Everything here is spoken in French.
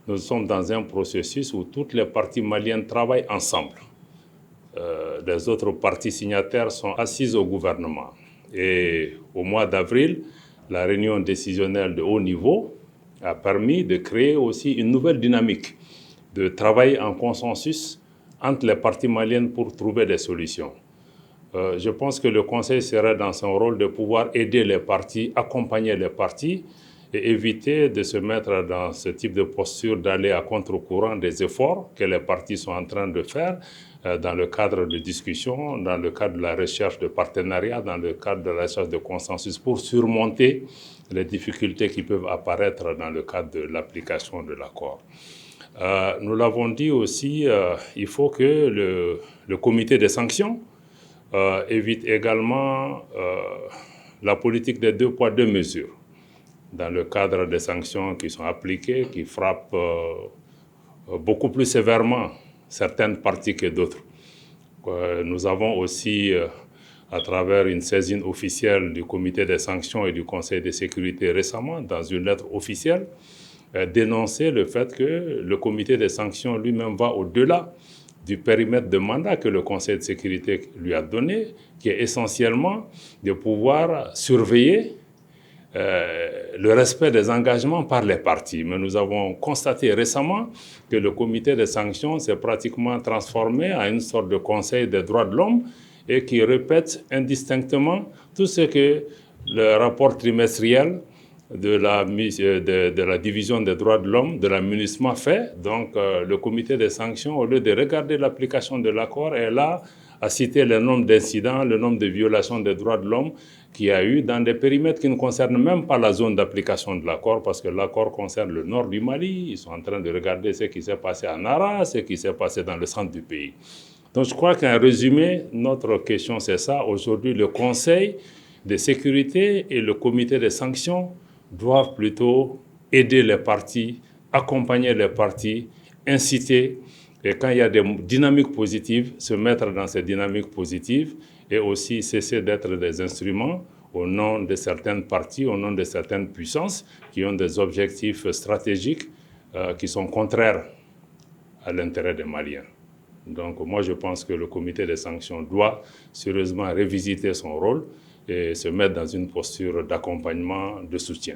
nous sommes dans un processus où toutes les parties maliennes travaillent ensemble. Les autres parties signataires sont assises au gouvernement. Et au mois d'avril, la réunion décisionnelle de haut niveau a permis de créer aussi une nouvelle dynamique, de travailler en consensus entre les parties maliennes pour trouver des solutions. Je pense que le Conseil serait dans son rôle de pouvoir aider les parties, accompagner les parties et éviter de se mettre dans ce type de posture d'aller à contre-courant des efforts que les parties sont en train de faire dans le cadre de discussions, dans le cadre de la recherche de partenariats, dans le cadre de la recherche de consensus pour surmonter les difficultés qui peuvent apparaître dans le cadre de l'application de l'accord. Nous l'avons dit aussi, il faut que le comité des sanctions évite également la politique des 2 poids 2 mesures dans le cadre des sanctions qui sont appliquées, qui frappent beaucoup plus sévèrement certaines parties que d'autres. Nous avons aussi, à travers une saisine officielle du comité des sanctions et du Conseil de sécurité récemment, dans une lettre officielle, dénoncé le fait que le comité des sanctions lui-même va au-delà du périmètre de mandat que le Conseil de sécurité lui a donné, qui est essentiellement de pouvoir surveiller le respect des engagements par les parties. Mais nous avons constaté récemment que le comité des sanctions s'est pratiquement transformé en une sorte de conseil des droits de l'homme et qui répète indistinctement tout ce que le rapport trimestriel de la division des droits de l'homme, de la MINUSMA fait. Donc le comité des sanctions, au lieu de regarder l'application de l'accord, est là à citer le nombre d'incidents, le nombre de violations des droits de l'homme qu'il y a eu dans des périmètres qui ne concernent même pas la zone d'application de l'accord, parce que l'accord concerne le nord du Mali. Ils sont en train de regarder ce qui s'est passé à Nara, ce qui s'est passé dans le centre du pays. Donc je crois qu'en résumé, notre question c'est ça. Aujourd'hui, le Conseil de sécurité et le comité des sanctions doivent plutôt aider les parties, accompagner les parties, inciter, et quand il y a des dynamiques positives, se mettre dans ces dynamiques positives et aussi cesser d'être des instruments au nom de certaines parties, au nom de certaines puissances qui ont des objectifs stratégiques qui sont contraires à l'intérêt des Maliens. Donc moi je pense que le comité des sanctions doit sérieusement revisiter son rôle et se mettre dans une posture d'accompagnement, de soutien.